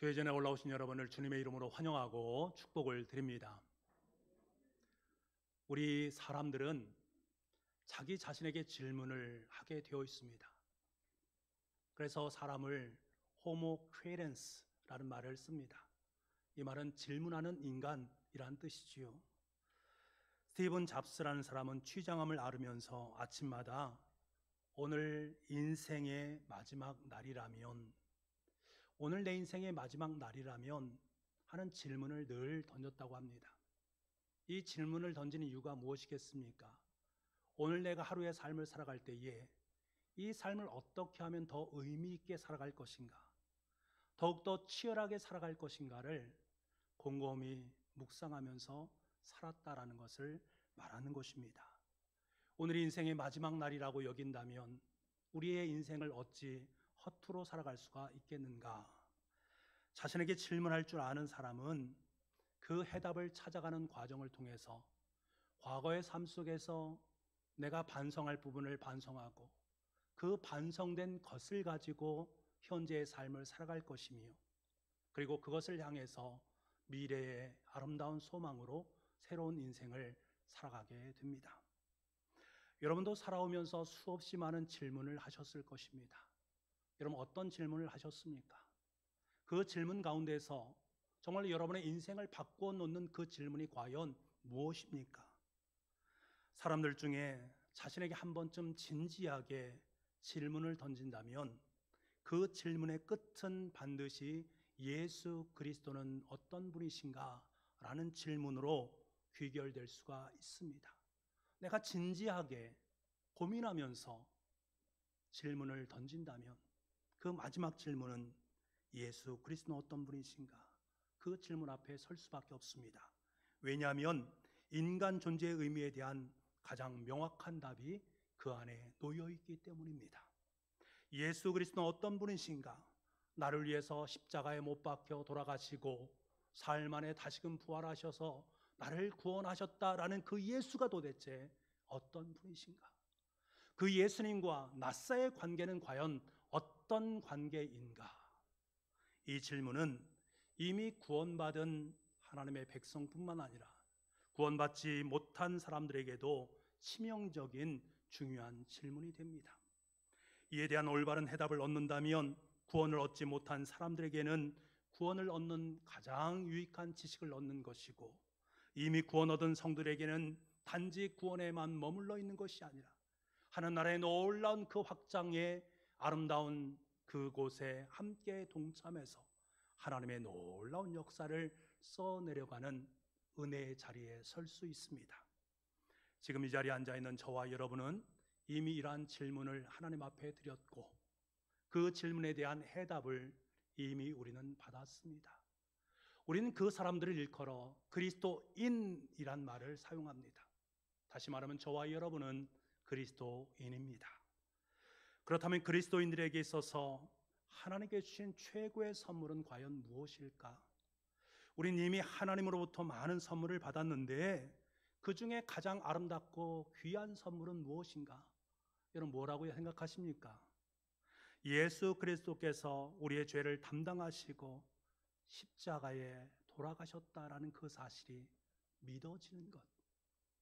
주회전에 올라오신 여러분을 주님의 이름으로 환영하고 축복을 드립니다. 우리 사람들은 자기 자신에게 질문을 하게 되어 있습니다. 그래서 사람을 호모 퀘렌스라는 말을 씁니다. 이 말은 질문하는 인간이란 뜻이지요. 스티븐 잡스라는 사람은 취장함을 앓으면서 아침마다 오늘 인생의 마지막 날이라면, 오늘 내 인생의 마지막 날이라면 하는 질문을 늘 던졌다고 합니다. 이 질문을 던지는 이유가 무엇이겠습니까? 오늘 내가 하루의 삶을 살아갈 때에 이 삶을 어떻게 하면 더 의미 있게 살아갈 것인가, 더욱더 치열하게 살아갈 것인가를 곰곰이 묵상하면서 살았다라는 것을 말하는 것입니다. 오늘이 인생의 마지막 날이라고 여긴다면 우리의 인생을 어찌 허투루 살아갈 수가 있겠는가? 자신에게 질문할 줄 아는 사람은 그 해답을 찾아가는 과정을 통해서 과거의 삶 속에서 내가 반성할 부분을 반성하고 그 반성된 것을 가지고 현재의 삶을 살아갈 것이며, 그리고 그것을 향해서 미래의 아름다운 소망으로 새로운 인생을 살아가게 됩니다. 여러분도 살아오면서 수없이 많은 질문을 하셨을 것입니다. 여러분, 어떤 질문을 하셨습니까? 그 질문 가운데서 정말 여러분의 인생을 바꾸어 놓는 그 질문이 과연 무엇입니까? 사람들 중에 자신에게 한 번쯤 진지하게 질문을 던진다면 그 질문의 끝은 반드시 예수 그리스도는 어떤 분이신가? 라는 질문으로 귀결될 수가 있습니다. 내가 진지하게 고민하면서 질문을 던진다면 그 마지막 질문은 예수 그리스도는 어떤 분이신가? 그 질문 앞에 설 수밖에 없습니다. 왜냐하면 인간 존재의 의미에 대한 가장 명확한 답이 그 안에 놓여 있기 때문입니다. 예수 그리스도는 어떤 분이신가? 나를 위해서 십자가에 못 박혀 돌아가시고 사흘 만에 다시금 부활하셔서 나를 구원하셨다라는 그 예수가 도대체 어떤 분이신가? 그 예수님과 나사의 관계는 과연 어떤 관계인가? 이 질문은 이미 구원받은 하나님의 백성뿐만 아니라 구원받지 못한 사람들에게도 치명적인 중요한 질문이 됩니다. 이에 대한 올바른 해답을 얻는다면 구원을 얻지 못한 사람들에게는 구원을 얻는 가장 유익한 지식을 얻는 것이고, 이미 구원 얻은 성들에게는 단지 구원에만 머물러 있는 것이 아니라 하늘나라의 놀라운 그 확장의 아름다운 그곳에 함께 동참해서 하나님의 놀라운 역사를 써내려가는 은혜의 자리에 설 수 있습니다. 지금 이 자리에 앉아있는 저와 여러분은 이미 이러한 질문을 하나님 앞에 드렸고 그 질문에 대한 해답을 이미 우리는 받았습니다. 우리는 그 사람들을 일컬어 그리스도인이란 말을 사용합니다. 다시 말하면 저와 여러분은 그리스도인입니다. 그렇다면 그리스도인들에게 있어서 하나님께 주신 최고의 선물은 과연 무엇일까? 우린 이미 하나님으로부터 많은 선물을 받았는데 그 중에 가장 아름답고 귀한 선물은 무엇인가? 여러분, 뭐라고 생각하십니까? 예수 그리스도께서 우리의 죄를 담당하시고 십자가에 돌아가셨다라는 그 사실이 믿어지는 것,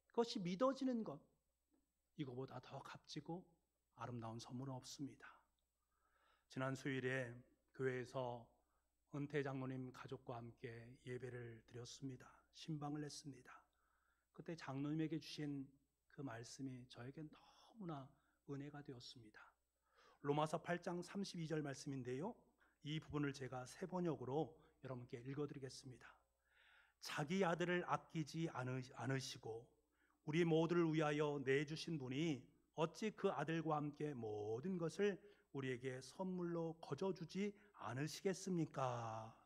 그것이 믿어지는 것, 이거보다 더 값지고 아름다운 선물은 없습니다. 지난 수요일에 교회에서 은퇴 장로님 가족과 함께 예배를 드렸습니다. 신방을 했습니다. 그때 장로님에게 주신 그 말씀이 저에겐 너무나 은혜가 되었습니다. 로마서 8장 32절 말씀인데요, 이 부분을 제가 세 번역으로 여러분께 읽어드리겠습니다. 자기 아들을 아끼지 않으시고 우리 모두를 위하여 내주신 분이 어찌 그 아들과 함께 모든 것을 우리에게 선물로 거저주지 않으시겠습니까?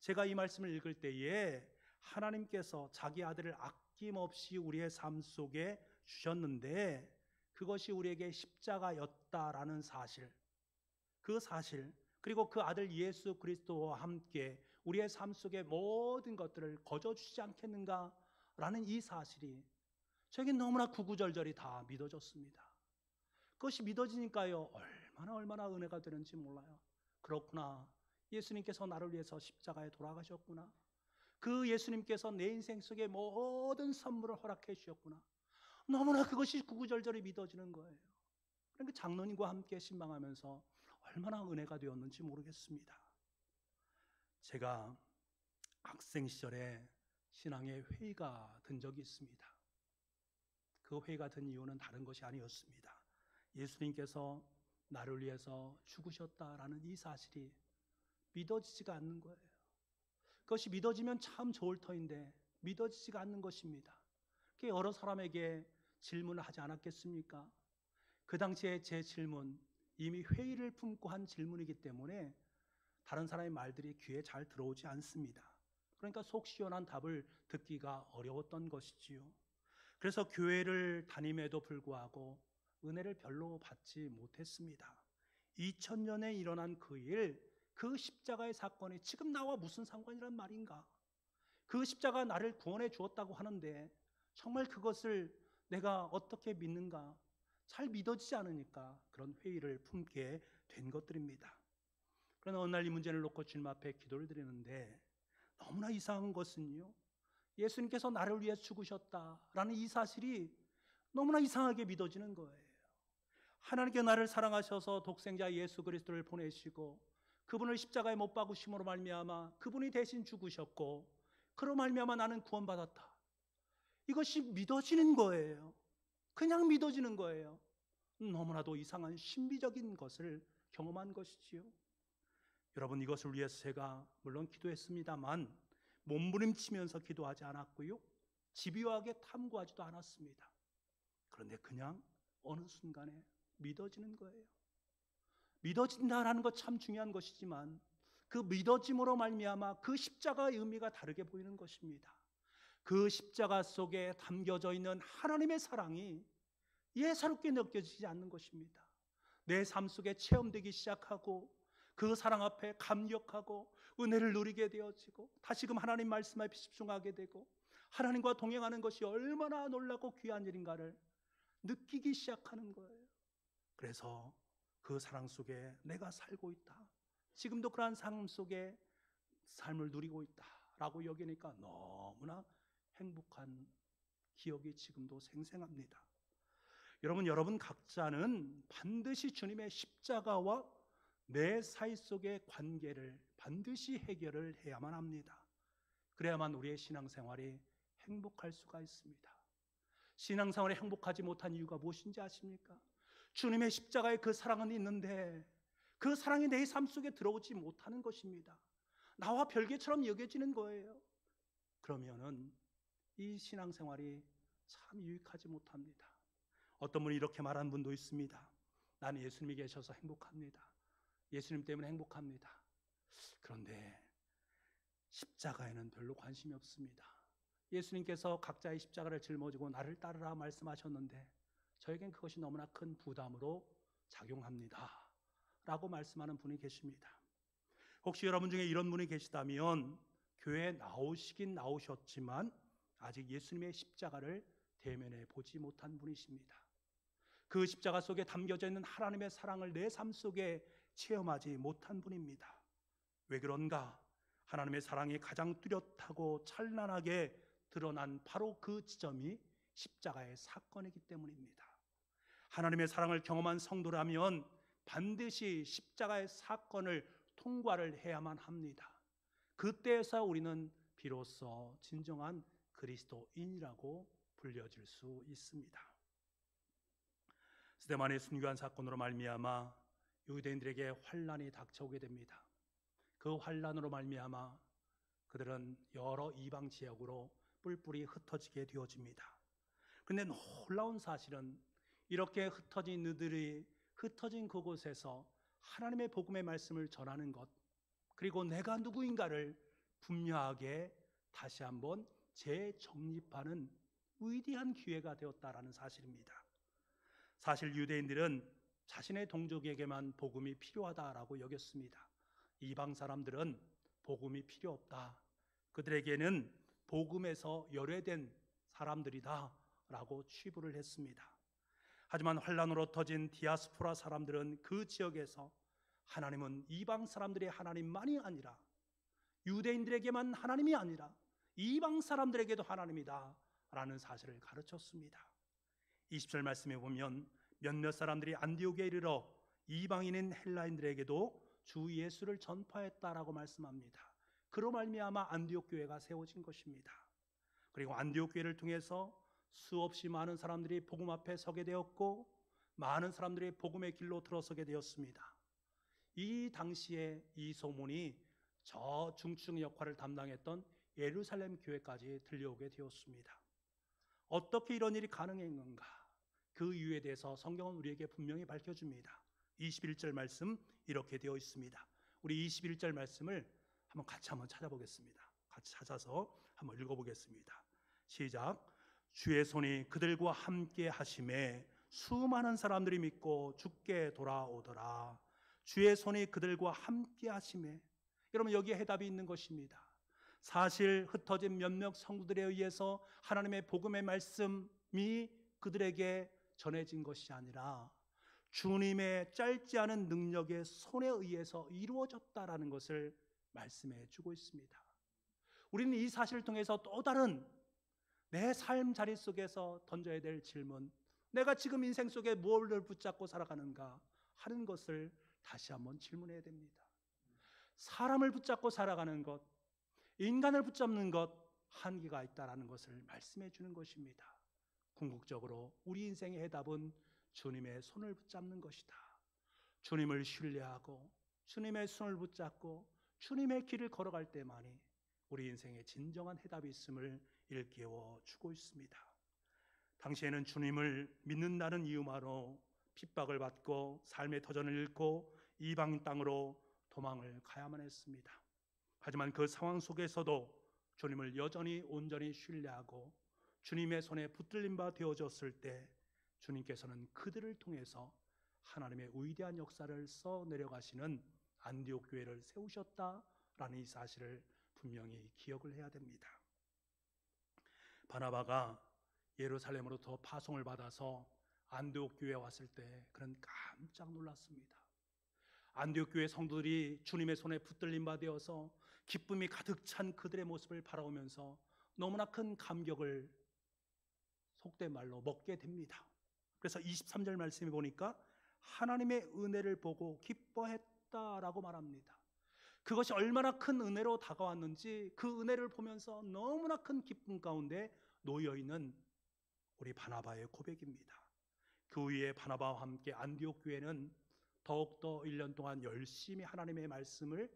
제가 이 말씀을 읽을 때에 하나님께서 자기 아들을 아낌없이 우리의 삶 속에 주셨는데 그것이 우리에게 십자가였다라는 사실, 그 사실, 그리고 그 아들 예수 그리스도와 함께 우리의 삶 속의 모든 것들을 거저주지 않겠는가라는 이 사실이 저에게 너무나 구구절절히 다 믿어졌습니다. 그것이 믿어지니까요, 얼마나 은혜가 되는지 몰라요. 그렇구나, 예수님께서 나를 위해서 십자가에 돌아가셨구나. 그 예수님께서 내 인생 속에 모든 선물을 허락해 주셨구나. 너무나 그것이 구구절절히 믿어지는 거예요. 그러니까 장로님과 함께 신방하면서 얼마나 은혜가 되었는지 모르겠습니다. 제가 학생 시절에 신앙의 회의가 든 적이 있습니다. 그 회의가 든 이유는 다른 것이 아니었습니다. 예수님께서 나를 위해서 죽으셨다라는 이 사실이 믿어지지가 않는 거예요. 그것이 믿어지면 참 좋을 터인데 믿어지지가 않는 것입니다. 여러 사람에게 질문을 하지 않았겠습니까? 그 당시에 제 질문, 이미 회의를 품고 한 질문이기 때문에 다른 사람의 말들이 귀에 잘 들어오지 않습니다. 그러니까 속 시원한 답을 듣기가 어려웠던 것이지요. 그래서 교회를 다님에도 불구하고 은혜를 별로 받지 못했습니다. 2000년에 일어난 그 일, 그 십자가의 사건이 지금 나와 무슨 상관이란 말인가? 그 십자가 나를 구원해 주었다고 하는데 정말 그것을 내가 어떻게 믿는가? 잘 믿어지지 않으니까 그런 회의를 품게 된 것들입니다. 그러나 어느 날 이 문제를 놓고 주님 앞에 기도를 드리는데 너무나 이상한 것은요, 예수님께서 나를 위해 죽으셨다라는 이 사실이 너무나 이상하게 믿어지는 거예요. 하나님께 나를 사랑하셔서 독생자 예수 그리스도를 보내시고 그분을 십자가에 못 박으심으로 말미암아 그분이 대신 죽으셨고 그로 말미암아 나는 구원받았다. 이것이 믿어지는 거예요. 그냥 믿어지는 거예요. 너무나도 이상한 신비적인 것을 경험한 것이지요. 여러분, 이것을 위해서 제가 물론 기도했습니다만 몸부림치면서 기도하지 않았고요, 집요하게 탐구하지도 않았습니다. 그런데 그냥 어느 순간에 믿어지는 거예요. 믿어진다라는 것 참 중요한 것이지만 그 믿어짐으로 말미암아 그 십자가의 의미가 다르게 보이는 것입니다. 그 십자가 속에 담겨져 있는 하나님의 사랑이 예사롭게 느껴지지 않는 것입니다. 내 삶 속에 체험되기 시작하고 그 사랑 앞에 감격하고 은혜를 누리게 되어지고 다시금 하나님 말씀 앞에 집중하게 되고 하나님과 동행하는 것이 얼마나 놀랍고 귀한 일인가를 느끼기 시작하는 거예요. 그래서 그 사랑 속에 내가 살고 있다, 지금도 그러한 삶 속에 삶을 누리고 있다라고 여기니까 너무나 행복한 기억이 지금도 생생합니다. 여러분 각자는 반드시 주님의 십자가와 내 사이 속의 관계를 반드시 해결을 해야만 합니다. 그래야만 우리의 신앙생활이 행복할 수가 있습니다. 신앙생활에 행복하지 못한 이유가 무엇인지 아십니까? 주님의 십자가의 그 사랑은 있는데 그 사랑이 내 삶 속에 들어오지 못하는 것입니다. 나와 별개처럼 여겨지는 거예요. 그러면은 이 신앙생활이 참 유익하지 못합니다. 어떤 분이 이렇게 말하는 분도 있습니다. 나는 예수님이 계셔서 행복합니다. 예수님 때문에 행복합니다. 그런데 십자가에는 별로 관심이 없습니다. 예수님께서 각자의 십자가를 짊어지고 나를 따르라 말씀하셨는데 저에겐 그것이 너무나 큰 부담으로 작용합니다 라고 말씀하는 분이 계십니다. 혹시 여러분 중에 이런 분이 계시다면 교회에 나오시긴 나오셨지만 아직 예수님의 십자가를 대면해 보지 못한 분이십니다. 그 십자가 속에 담겨져 있는 하나님의 사랑을 내 삶 속에 체험하지 못한 분입니다. 왜 그런가? 하나님의 사랑이 가장 뚜렷하고 찬란하게 드러난 바로 그 지점이 십자가의 사건이기 때문입니다. 하나님의 사랑을 경험한 성도라면 반드시 십자가의 사건을 통과를 해야만 합니다. 그때에서 우리는 비로소 진정한 그리스도인이라고 불려질 수 있습니다. 스데반의 순교한 사건으로 말미암아 유대인들에게 환난이 닥쳐오게 됩니다. 그 환난으로 말미암아 그들은 여러 이방 지역으로 뿔뿔이 흩어지게 되어집니다. 그런데 놀라운 사실은 이렇게 흩어진 이들이 흩어진 그곳에서 하나님의 복음의 말씀을 전하는 것, 그리고 내가 누구인가를 분명하게 다시 한번 재정립하는 위대한 기회가 되었다라는 사실입니다. 사실 유대인들은 자신의 동족에게만 복음이 필요하다라고 여겼습니다. 이방 사람들은 복음이 필요 없다, 그들에게는 복음에서 열외된 사람들이다 라고 치부를 했습니다. 하지만 환란으로 터진 디아스포라 사람들은 그 지역에서 하나님은 이방 사람들의 하나님만이 아니라 유대인들에게만 하나님이 아니라 이방 사람들에게도 하나님이다 라는 사실을 가르쳤습니다. 20절 말씀에 보면 몇몇 사람들이 안디옥에 이르러 이방인인 헬라인들에게도 주 예수를 전파했다라고 말씀합니다. 그로 말미암아 안디옥 교회가 세워진 것입니다. 그리고 안디옥 교회를 통해서 수없이 많은 사람들이 복음 앞에 서게 되었고 많은 사람들이 복음의 길로 들어서게 되었습니다. 이 당시에 이 소문이 저 중증 역할을 담당했던 예루살렘 교회까지 들려오게 되었습니다. 어떻게 이런 일이 가능했는가? 그 이유에 대해서 성경은 우리에게 분명히 밝혀줍니다. 21절 말씀 이렇게 되어 있습니다. 우리 21절 말씀을 같이 한번 찾아보겠습니다. 같이 찾아서 한번 읽어보겠습니다. 시작. 주의 손이 그들과 함께 하심에 수많은 사람들이 믿고 주께 돌아오더라. 주의 손이 그들과 함께 하심에. 여러분, 여기에 해답이 있는 것입니다. 사실 흩어진 몇몇 성도들에 의해서 하나님의 복음의 말씀이 그들에게 전해진 것이 아니라 주님의 짧지 않은 능력의 손에 의해서 이루어졌다라는 것을 말씀해 주고 있습니다. 우리는 이 사실을 통해서 또 다른 내 삶 자리 속에서 던져야 될 질문, 내가 지금 인생 속에 무엇을 붙잡고 살아가는가 하는 것을 다시 한번 질문해야 됩니다. 사람을 붙잡고 살아가는 것, 인간을 붙잡는 것 한계가 있다라는 것을 말씀해 주는 것입니다. 궁극적으로 우리 인생의 해답은 주님의 손을 붙잡는 것이다. 주님을 신뢰하고 주님의 손을 붙잡고 주님의 길을 걸어갈 때만이 우리 인생의 진정한 해답이 있음을 일깨워 주고 있습니다. 당시에는 주님을 믿는다는 이유만으로 핍박을 받고 삶의 터전을 잃고 이방 땅으로 도망을 가야만 했습니다. 하지만 그 상황 속에서도 주님을 여전히 온전히 신뢰하고 주님의 손에 붙들린 바 되어졌을 때 주님께서는 그들을 통해서 하나님의 위대한 역사를 써내려가시는 안디옥 교회를 세우셨다라는 이 사실을 분명히 기억을 해야 됩니다. 바나바가 예루살렘으로부터 파송을 받아서 안디옥 교회에 왔을 때 그는 깜짝 놀랐습니다. 안디옥 교회 성도들이 주님의 손에 붙들린 바 되어서 기쁨이 가득 찬 그들의 모습을 바라보면서 너무나 큰 감격을 속된 말로 먹게 됩니다. 그래서 23절 말씀에 보니까 하나님의 은혜를 보고 기뻐했다라고 말합니다. 그것이 얼마나 큰 은혜로 다가왔는지 그 은혜를 보면서 너무나 큰 기쁨 가운데 놓여있는 우리 바나바의 고백입니다. 그 위에 바나바와 함께 안디옥 교회는 더욱더 1년 동안 열심히 하나님의 말씀을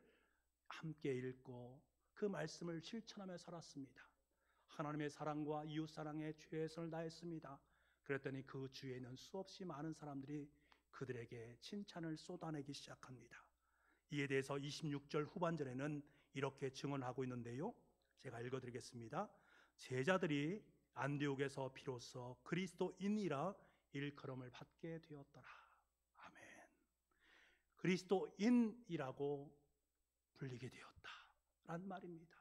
함께 읽고 그 말씀을 실천하며 살았습니다. 하나님의 사랑과 이웃사랑에 최선을 다했습니다. 그랬더니 그 주위에는 수없이 많은 사람들이 그들에게 칭찬을 쏟아내기 시작합니다. 이에 대해서 26절 후반절에는 이렇게 증언하고 있는데요, 제가 읽어드리겠습니다. 제자들이 안디옥에서 비로소 그리스도인이라 일컬음을 받게 되었더라. 아멘. 그리스도인이라고 불리게 되었다라는 말입니다.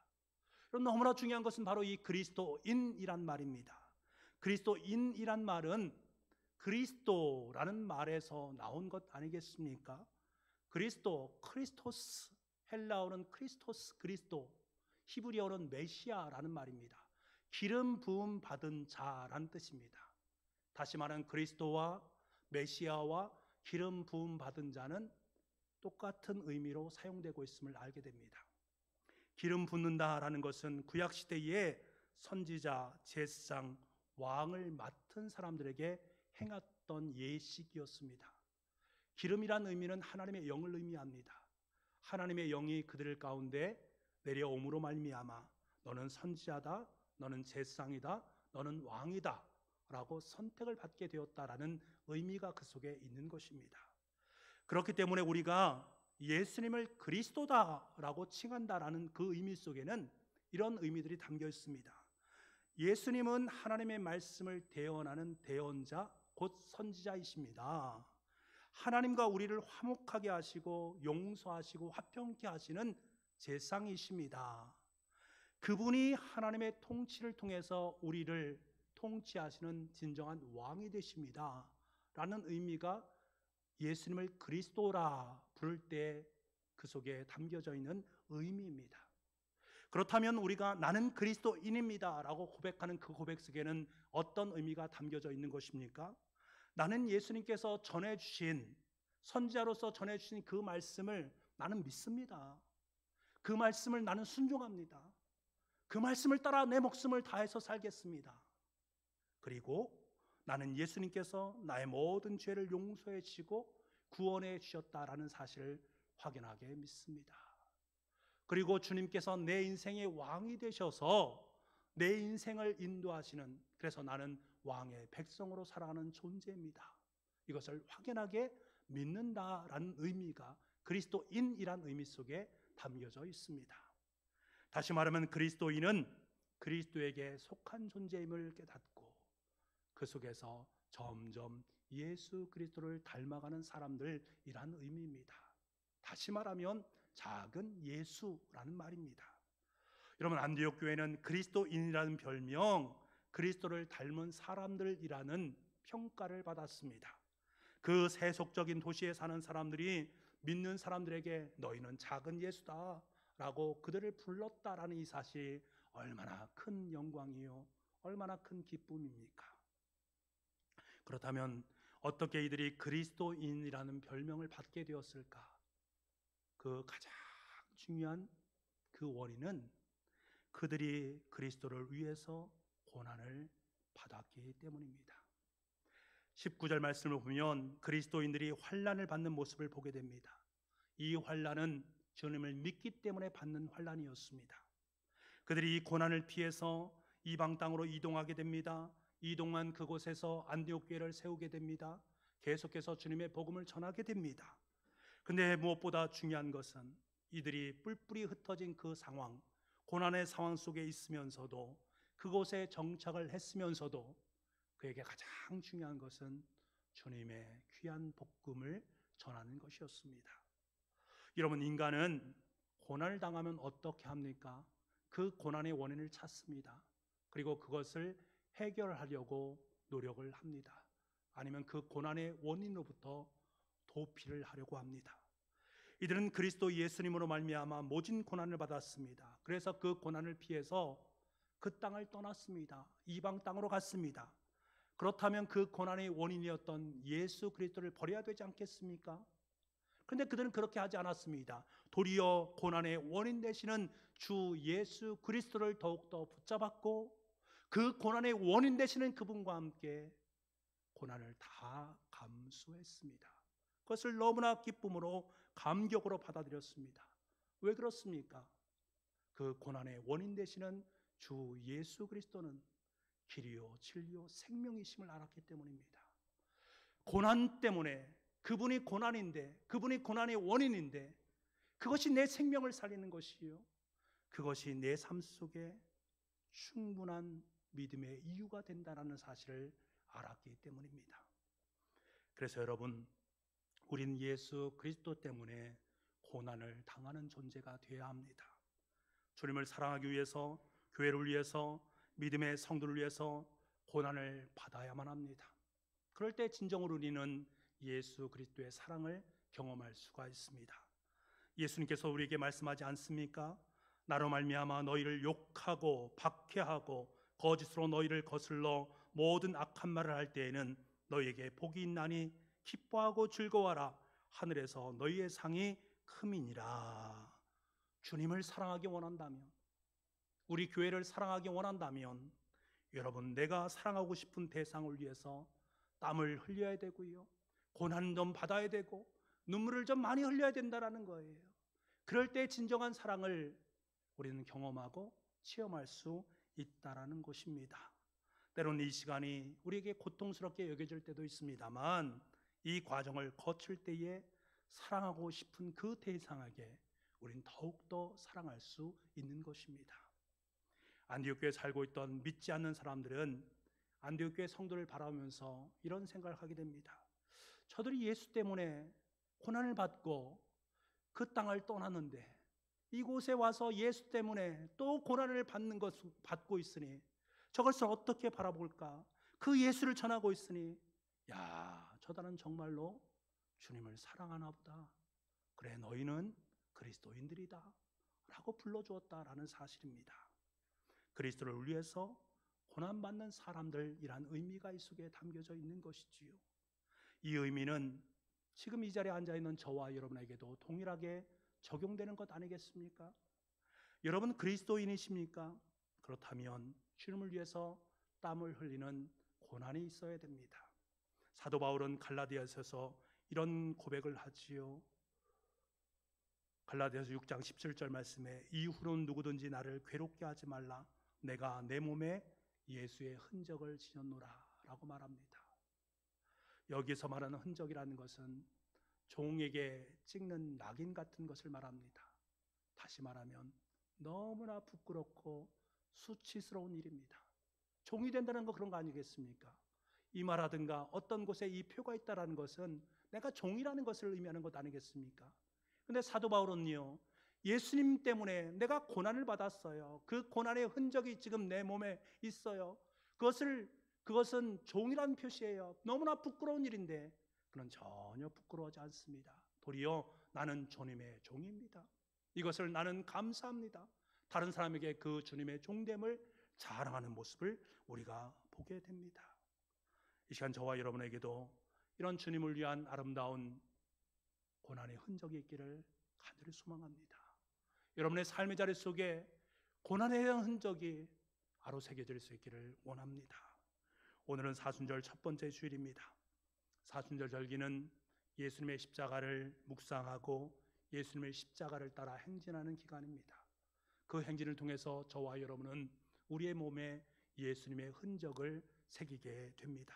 그럼 너무나 중요한 것은 바로 이 그리스도인이란 말입니다. 그리스도인이란 말은 그리스도라는 말에서 나온 것 아니겠습니까? 그리스도, 크리스토스, 헬라어는 크리스토스, 그리스도, 히브리어는 메시아라는 말입니다. 기름 부음 받은 자라는 뜻입니다. 다시 말하면 그리스도와 메시아와 기름 부음 받은 자는 똑같은 의미로 사용되고 있음을 알게 됩니다. 기름 붓는다라는 것은 구약시대에 선지자, 제사장, 왕을 맡은 사람들에게 행했던 예식이었습니다. 기름이란 의미는 하나님의 영을 의미합니다. 하나님의 영이 그들 가운데 내려옴으로 말미암아 너는 선지자다, 너는 제사장이다, 너는 왕이다 라고 선택을 받게 되었다라는 의미가 그 속에 있는 것입니다. 그렇기 때문에 우리가 예수님을 그리스도다라고 칭한다라는 그 의미 속에는 이런 의미들이 담겨 있습니다. 예수님은 하나님의 말씀을 대언하는 대언자, 곧 선지자이십니다. 하나님과 우리를 화목하게 하시고 용서하시고 화평케 하시는 제사장이십니다. 그분이 하나님의 통치를 통해서 우리를 통치하시는 진정한 왕이 되십니다 라는 의미가 예수님을 그리스도라 부를 때 그 속에 담겨져 있는 의미입니다. 그렇다면 우리가 나는 그리스도인입니다 라고 고백하는 그 고백 속에는 어떤 의미가 담겨져 있는 것입니까? 나는 예수님께서 전해주신, 선지자로서 전해주신 그 말씀을 나는 믿습니다. 그 말씀을 나는 순종합니다. 그 말씀을 따라 내 목숨을 다해서 살겠습니다. 그리고 나는 예수님께서 나의 모든 죄를 용서해 주시고 구원해 주셨다라는 사실을 확인하게 믿습니다. 그리고 주님께서 내 인생의 왕이 되셔서 내 인생을 인도하시는, 그래서 나는 왕의 백성으로 살아가는 존재입니다. 이것을 확연하게 믿는다라는 의미가 그리스도인이란 의미 속에 담겨져 있습니다. 다시 말하면 그리스도인은 그리스도에게 속한 존재임을 깨닫고 그 속에서 점점 예수 그리스도를 닮아가는 사람들이란 의미입니다. 다시 말하면 작은 예수라는 말입니다. 여러분, 안디옥 교회는 그리스도인이라는 별명, 그리스도를 닮은 사람들이라는 평가를 받았습니다. 그 세속적인 도시에 사는 사람들이 믿는 사람들에게 너희는 작은 예수다 라고 그들을 불렀다라는 이 사실이 얼마나 큰 영광이요, 얼마나 큰 기쁨입니까? 그렇다면 어떻게 이들이 그리스도인이라는 별명을 받게 되었을까? 그 가장 중요한 그 원인은 그들이 그리스도를 위해서 고난을 받았기 때문입니다. 19절 말씀을 보면 그리스도인들이 환난을 받는 모습을 보게 됩니다. 이 환난은 주님을 믿기 때문에 받는 환난이었습니다. 그들이 이 고난을 피해서 이방 땅으로 이동하게 됩니다. 이동한 그곳에서 안디옥 교회를 세우게 됩니다. 계속해서 주님의 복음을 전하게 됩니다. 근데 무엇보다 중요한 것은 이들이 뿔뿔이 흩어진 그 상황, 고난의 상황 속에 있으면서도, 그곳에 정착을 했으면서도 그에게 가장 중요한 것은 주님의 귀한 복음을 전하는 것이었습니다. 여러분, 인간은 고난을 당하면 어떻게 합니까? 그 고난의 원인을 찾습니다. 그리고 그것을 해결하려고 노력을 합니다. 아니면 그 고난의 원인으로부터 도피를 하려고 합니다. 이들은 그리스도 예수님으로 말미암아 모진 고난을 받았습니다. 그래서 그 고난을 피해서 그 땅을 떠났습니다. 이방 땅으로 갔습니다. 그렇다면 그 고난의 원인이었던 예수 그리스도를 버려야 되지 않겠습니까? 그런데 그들은 그렇게 하지 않았습니다. 도리어 고난의 원인 되시는 주 예수 그리스도를 더욱더 붙잡았고 그 고난의 원인 되시는 그분과 함께 고난을 다 감수했습니다. 그것을 너무나 기쁨으로 감격으로 받아들였습니다. 왜 그렇습니까? 그 고난의 원인 되시는 주 예수 그리스도는 길이요 진리요 생명이심을 알았기 때문입니다. 고난 때문에, 그분이 고난인데, 그분이 고난의 원인인데, 그것이 내 생명을 살리는 것이요, 그것이 내 삶 속에 충분한 믿음의 이유가 된다는 사실을 알았기 때문입니다. 그래서 여러분, 우린 예수 그리스도 때문에 고난을 당하는 존재가 되어야 합니다. 주님을 사랑하기 위해서, 교회를 위해서, 믿음의 성도를 위해서 고난을 받아야만 합니다. 그럴 때 진정으로 우리는 예수 그리스도의 사랑을 경험할 수가 있습니다. 예수님께서 우리에게 말씀하지 않습니까? 나로 말미암아 너희를 욕하고 박해하고 거짓으로 너희를 거슬러 모든 악한 말을 할 때에는 너희에게 복이 있나니 기뻐하고 즐거워하라. 하늘에서 너희의 상이 큼이니라. 주님을 사랑하기 원한다면, 우리 교회를 사랑하기 원한다면, 여러분, 내가 사랑하고 싶은 대상을 위해서 땀을 흘려야 되고요, 고난 좀 받아야 되고 눈물을 좀 많이 흘려야 된다는 거예요. 그럴 때 진정한 사랑을 우리는 경험하고 체험할 수 있다는 것입니다. 때로는 이 시간이 우리에게 고통스럽게 여겨질 때도 있습니다만, 이 과정을 거칠 때에 사랑하고 싶은 그 대상에게 우리는 더욱더 사랑할 수 있는 것입니다. 안디옥 교회에 살고 있던 믿지 않는 사람들은 안디옥 교회 성도를 바라보면서 이런 생각을 하게 됩니다. 저들이 예수 때문에 고난을 받고 그 땅을 떠났는데 이곳에 와서 예수 때문에 또 고난을 받고 있으니 저것을 어떻게 바라볼까? 그 예수를 전하고 있으니, 야, 저들은 정말로 주님을 사랑하나 보다. 그래, 너희는 그리스도인들이다 라고 불러주었다라는 사실입니다. 그리스도를 위해서 고난받는 사람들이란 의미가 이 속에 담겨져 있는 것이지요. 이 의미는 지금 이 자리에 앉아있는 저와 여러분에게도 동일하게 적용되는 것 아니겠습니까? 여러분 그리스도인이십니까? 그렇다면 주님을 위해서 땀을 흘리는 고난이 있어야 됩니다. 사도 바울은 갈라디아서에서 이런 고백을 하지요. 갈라디아서 6장 17절 말씀에 이후로는 누구든지 나를 괴롭게 하지 말라. 내가 내 몸에 예수의 흔적을 지녔노라 라고 말합니다. 여기서 말하는 흔적이라는 것은 종에게 찍는 낙인 같은 것을 말합니다. 다시 말하면 너무나 부끄럽고 수치스러운 일입니다. 종이 된다는 거 그런 거 아니겠습니까? 이마라든가 어떤 곳에 이 표가 있다는 것은 내가 종이라는 것을 의미하는 것 아니겠습니까? 근데 사도 바울은요, 예수님 때문에 내가 고난을 받았어요. 그 고난의 흔적이 지금 내 몸에 있어요. 그것은 종이라는 표시예요. 너무나 부끄러운 일인데 그는 전혀 부끄러워하지 않습니다. 도리어 나는 주님의 종입니다. 이것을 나는 감사합니다. 다른 사람에게 그 주님의 종됨을 자랑하는 모습을 우리가 보게 됩니다. 이 시간 저와 여러분에게도 이런 주님을 위한 아름다운 고난의 흔적이 있기를 간절히 소망합니다. 여러분의 삶의 자리 속에 고난에 대한 흔적이 아로새겨질 수 있기를 원합니다. 오늘은 사순절 첫 번째 주일입니다. 사순절 절기는 예수님의 십자가를 묵상하고 예수님의 십자가를 따라 행진하는 기간입니다. 그 행진을 통해서 저와 여러분은 우리의 몸에 예수님의 흔적을 새기게 됩니다.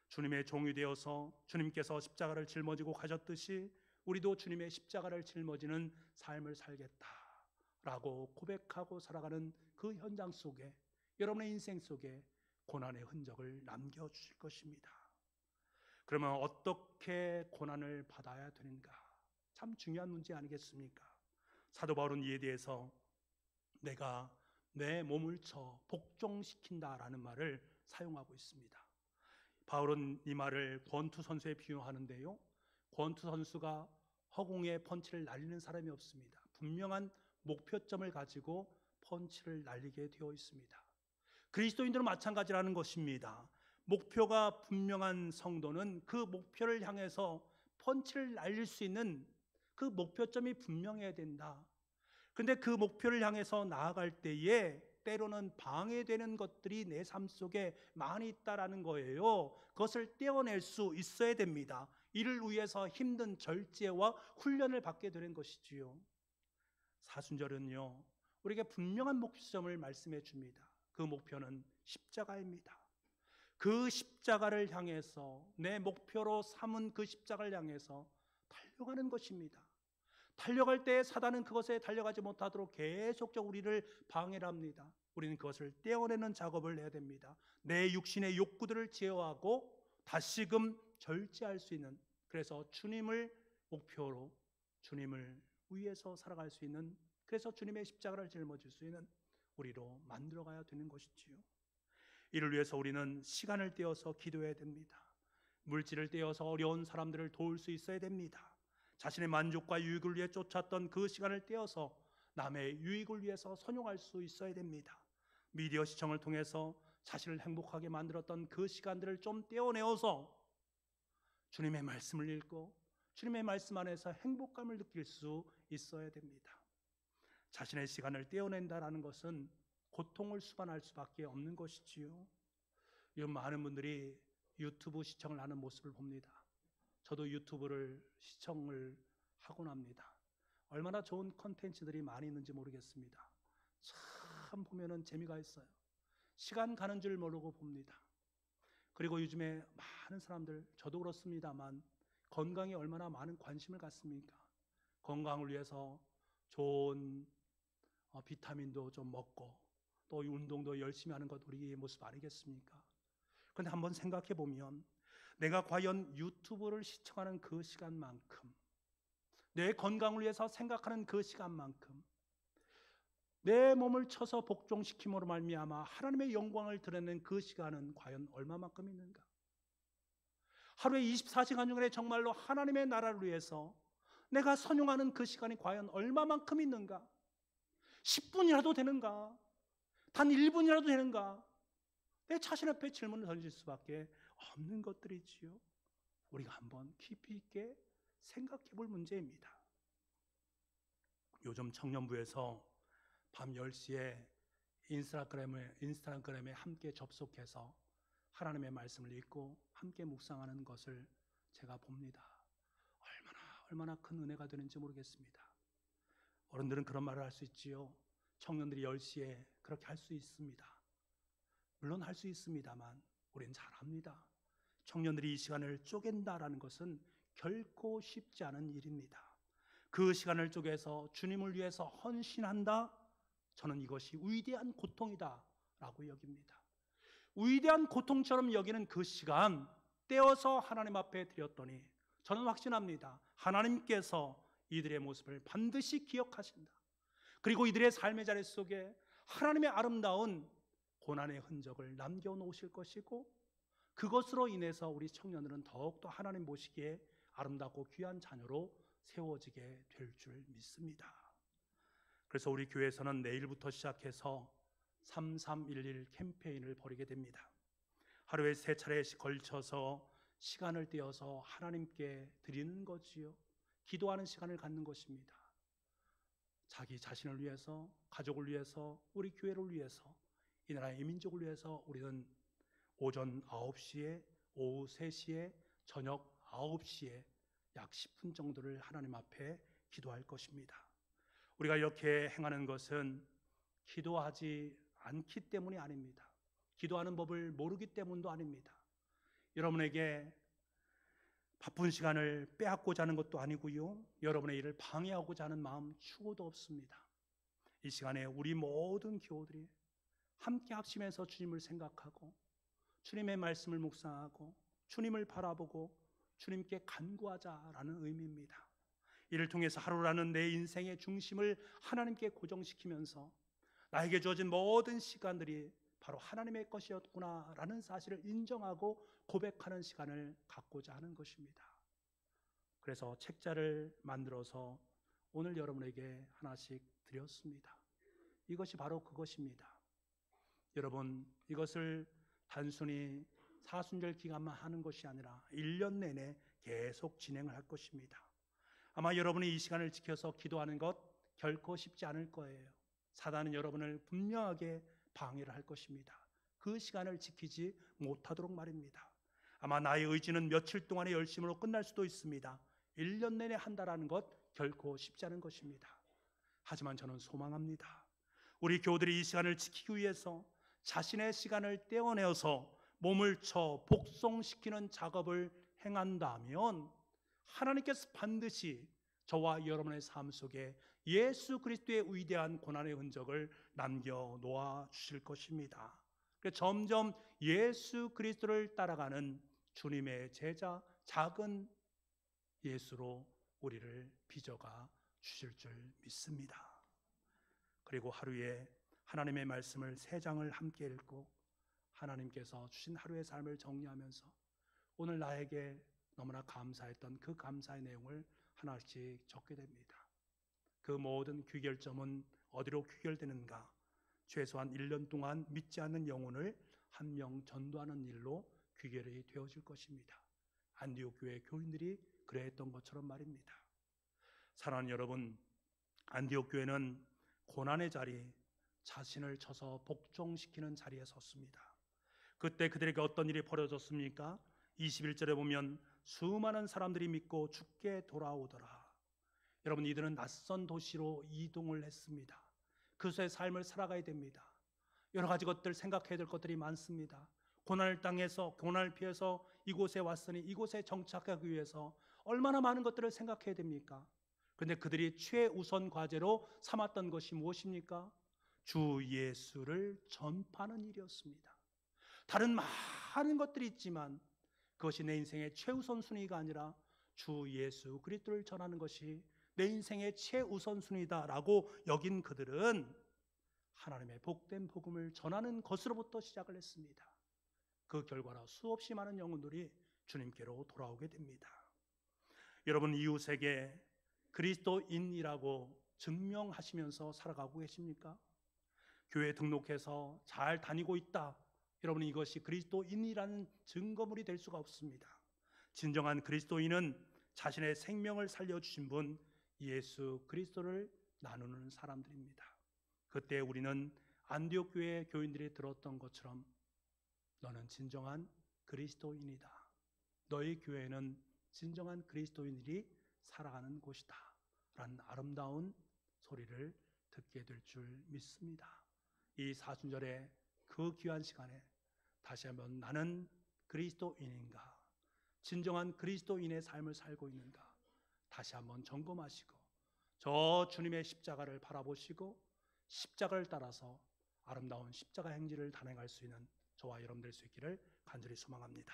주님의 종이 되어서 주님께서 십자가를 짊어지고 가셨듯이 우리도 주님의 십자가를 짊어지는 삶을 살겠다라고 고백하고 살아가는 그 현장 속에 여러분의 인생 속에 고난의 흔적을 남겨주실 것입니다. 그러면 어떻게 고난을 받아야 되는가? 참 중요한 문제 아니겠습니까? 사도 바울은 이에 대해서 내가 내 몸을 쳐 복종시킨다라는 말을 사용하고 있습니다. 바울은 이 말을 권투 선수에 비유하는데요, 권투 선수가 허공에 펀치를 날리는 사람이 없습니다. 분명한 목표점을 가지고 펀치를 날리게 되어 있습니다. 그리스도인들은 마찬가지라는 것입니다. 목표가 분명한 성도는 그 목표를 향해서 펀치를 날릴 수 있는 그 목표점이 분명해야 된다. 그런데 그 목표를 향해서 나아갈 때에 때로는 방해되는 것들이 내 삶 속에 많이 있다라는 거예요. 그것을 떼어낼 수 있어야 됩니다. 이를 위해서 힘든 절제와 훈련을 받게 되는 것이지요. 사순절은요, 우리에게 분명한 목표점을 말씀해 줍니다. 그 목표는 십자가입니다. 그 십자가를 향해서 내 목표로 삼은 그 십자가를 향해서 달려가는 것입니다. 달려갈 때 사단은 그것에 달려가지 못하도록 계속적으로 우리를 방해를 합니다. 우리는 그것을 떼어내는 작업을 해야 됩니다. 내 육신의 욕구들을 제어하고 다시금 절제할 수 있는, 그래서 주님을 목표로 주님을 위해서 살아갈 수 있는, 그래서 주님의 십자가를 짊어질 수 있는 우리로 만들어가야 되는 것이지요. 이를 위해서 우리는 시간을 떼어서 기도해야 됩니다. 물질을 떼어서 어려운 사람들을 도울 수 있어야 됩니다. 자신의 만족과 유익을 위해 쫓았던 그 시간을 떼어서 남의 유익을 위해서 선용할 수 있어야 됩니다. 미디어 시청을 통해서 자신을 행복하게 만들었던 그 시간들을 좀 떼어내어서 주님의 말씀을 읽고 주님의 말씀 안에서 행복감을 느낄 수 있어야 됩니다. 자신의 시간을 떼어낸다라는 것은 고통을 수반할 수밖에 없는 것이지요. 요즘 많은 분들이 유튜브 시청을 하는 모습을 봅니다. 저도 유튜브를 시청을 하곤 합니다. 얼마나 좋은 컨텐츠들이 많이 있는지 모르겠습니다. 참 보면은 재미가 있어요. 시간 가는 줄 모르고 봅니다. 그리고 요즘에 많은 사람들, 저도 그렇습니다만 건강에 얼마나 많은 관심을 갖습니까? 건강을 위해서 좋은 비타민도 좀 먹고 또 운동도 열심히 하는 것 우리의 모습 아니겠습니까? 그런데 한번 생각해 보면 내가 과연 유튜브를 시청하는 그 시간만큼, 내 건강을 위해서 생각하는 그 시간만큼 내 몸을 쳐서 복종시킴으로 말미암아 하나님의 영광을 드러내는 그 시간은 과연 얼마만큼 있는가? 하루에 24시간 중에 정말로 하나님의 나라를 위해서 내가 선용하는 그 시간이 과연 얼마만큼 있는가? 10분이라도 되는가? 단 1분이라도 되는가? 내 자신 앞에 질문을 던질 수밖에 없는 것들이지요. 우리가 한번 깊이 있게 생각해 볼 문제입니다. 요즘 청년부에서 밤 10시에 인스타그램에 함께 접속해서 하나님의 말씀을 읽고 함께 묵상하는 것을 제가 봅니다. 얼마나 큰 은혜가 되는지 모르겠습니다. 어른들은 그런 말을 할 수 있지요. 청년들이 10시에 그렇게 할 수 있습니다. 물론 할 수 있습니다만 우리는 잘 압니다. 청년들이 이 시간을 쪼갠다라는 것은 결코 쉽지 않은 일입니다. 그 시간을 쪼개서 주님을 위해서 헌신한다? 저는 이것이 위대한 고통이다 라고 여깁니다. 위대한 고통처럼 여기는 그 시간 떼어서 하나님 앞에 드렸더니 저는 확신합니다. 하나님께서 이들의 모습을 반드시 기억하신다. 그리고 이들의 삶의 자리 속에 하나님의 아름다운 고난의 흔적을 남겨놓으실 것이고, 그것으로 인해서 우리 청년들은 더욱더 하나님 보시기에 아름답고 귀한 자녀로 세워지게 될 줄 믿습니다. 그래서 우리 교회에서는 내일부터 시작해서 3311 캠페인을 벌이게 됩니다. 하루에 3차례씩 걸쳐서 시간을 떼어서 하나님께 드리는 거지요. 기도하는 시간을 갖는 것입니다. 자기 자신을 위해서, 가족을 위해서, 우리 교회를 위해서, 이 나라의 민족을 위해서 우리는 오전 9시에, 오후 3시에, 저녁 9시에 약 10분 정도를 하나님 앞에 기도할 것입니다. 우리가 이렇게 행하는 것은 기도하지 않기 때문이 아닙니다. 기도하는 법을 모르기 때문도 아닙니다. 여러분에게 바쁜 시간을 빼앗고자 하는 것도 아니고요, 여러분의 일을 방해하고자 하는 마음 추구도 없습니다. 이 시간에 우리 모든 교우들이 함께 합심해서 주님을 생각하고 주님의 말씀을 묵상하고 주님을 바라보고 주님께 간구하자라는 의미입니다. 이를 통해서 하루라는 내 인생의 중심을 하나님께 고정시키면서 나에게 주어진 모든 시간들이 바로 하나님의 것이었구나라는 사실을 인정하고 고백하는 시간을 갖고자 하는 것입니다. 그래서 책자를 만들어서 오늘 여러분에게 하나씩 드렸습니다. 이것이 바로 그것입니다. 여러분, 이것을 단순히 사순절 기간만 하는 것이 아니라 1년 내내 계속 진행을 할 것입니다. 아마 여러분이 이 시간을 지켜서 기도하는 것 결코 쉽지 않을 거예요. 사단은 여러분을 분명하게 방해를 할 것입니다. 그 시간을 지키지 못하도록 말입니다. 아마 나의 의지는 며칠 동안의 열심으로 끝날 수도 있습니다. 1년 내내 한다라는 것 결코 쉽지 않은 것입니다. 하지만 저는 소망합니다. 우리 교우들이 이 시간을 지키기 위해서 자신의 시간을 떼어내어서 몸을 쳐 복종시키는 작업을 행한다면 하나님께서 반드시 저와 여러분의 삶 속에 예수 그리스도의 위대한 고난의 흔적을 남겨놓아 주실 것입니다. 점점 예수 그리스도를 따라가는 주님의 제자, 작은 예수로 우리를 빚어가 주실 줄 믿습니다. 그리고 하루에 하나님의 말씀을 3장을 함께 읽고 하나님께서 주신 하루의 삶을 정리하면서 오늘 나에게 너무나 감사했던 그 감사의 내용을 하나씩 적게 됩니다. 그 모든 귀결점은 어디로 귀결되는가? 최소한 1년 동안 믿지 않는 영혼을 한 명 전도하는 일로 귀결이 되어질 것입니다. 안디옥 교회 교인들이 그랬던 것처럼 말입니다. 사랑하는 여러분, 안디옥 교회는 고난의 자리, 자신을 쳐서 복종시키는 자리에 섰습니다. 그때 그들에게 어떤 일이 벌어졌습니까? 21절에 보면 수많은 사람들이 믿고 주께 돌아오더라. 여러분, 이들은 낯선 도시로 이동을 했습니다. 그곳의 삶을 살아가야 됩니다. 여러 가지 것들 생각해야 될 것들이 많습니다. 고난을 당해서, 고난을 피해서 이곳에 왔으니 이곳에 정착하기 위해서 얼마나 많은 것들을 생각해야 됩니까? 그런데 그들이 최우선 과제로 삼았던 것이 무엇입니까? 주 예수를 전파하는 일이었습니다. 다른 많은 것들이 있지만 그것이 내 인생의 최우선 순위가 아니라 주 예수 그리스도를 전하는 것이 내 인생의 최우선 순위다라고 여긴 그들은 하나님의 복된 복음을 전하는 것으로부터 시작을 했습니다. 그 결과로 수없이 많은 영혼들이 주님께로 돌아오게 됩니다. 여러분, 이웃에게 그리스도인이라고 증명하시면서 살아가고 계십니까? 교회 등록해서 잘 다니고 있다, 여러분, 이것이 그리스도인이라는 증거물이 될 수가 없습니다. 진정한 그리스도인은 자신의 생명을 살려주신 분 예수 그리스도를 나누는 사람들입니다. 그때 우리는 안디옥 교회 교인들이 들었던 것처럼 너는 진정한 그리스도인이다, 너희 교회는 진정한 그리스도인들이 살아가는 곳이다 라는 아름다운 소리를 듣게 될 줄 믿습니다. 이 사순절의 그 귀한 시간에 다시 한번 나는 그리스도인인가, 진정한 그리스도인의 삶을 살고 있는가 다시 한번 점검하시고 저 주님의 십자가를 바라보시고 십자가를 따라서 아름다운 십자가 행진을 단행할 수 있는 저와 여러분 될 수 있기를 간절히 소망합니다.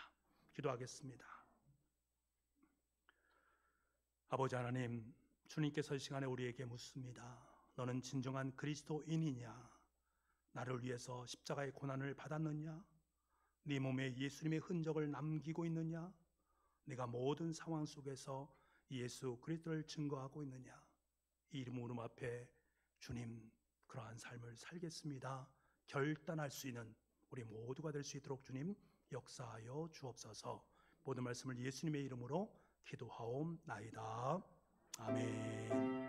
기도하겠습니다. 아버지 하나님, 주님께서 이 시간에 우리에게 묻습니다. 너는 진정한 그리스도인이냐? 나를 위해서 십자가의 고난을 받았느냐? 네 몸에 예수님의 흔적을 남기고 있느냐? 내가 모든 상황 속에서 예수 그리스도를 증거하고 있느냐? 이 이름 앞에 주님, 그러한 삶을 살겠습니다 결단할 수 있는 우리 모두가 될 수 있도록 주님 역사하여 주옵소서. 모든 말씀을 예수님의 이름으로 기도하옵나이다. 아멘.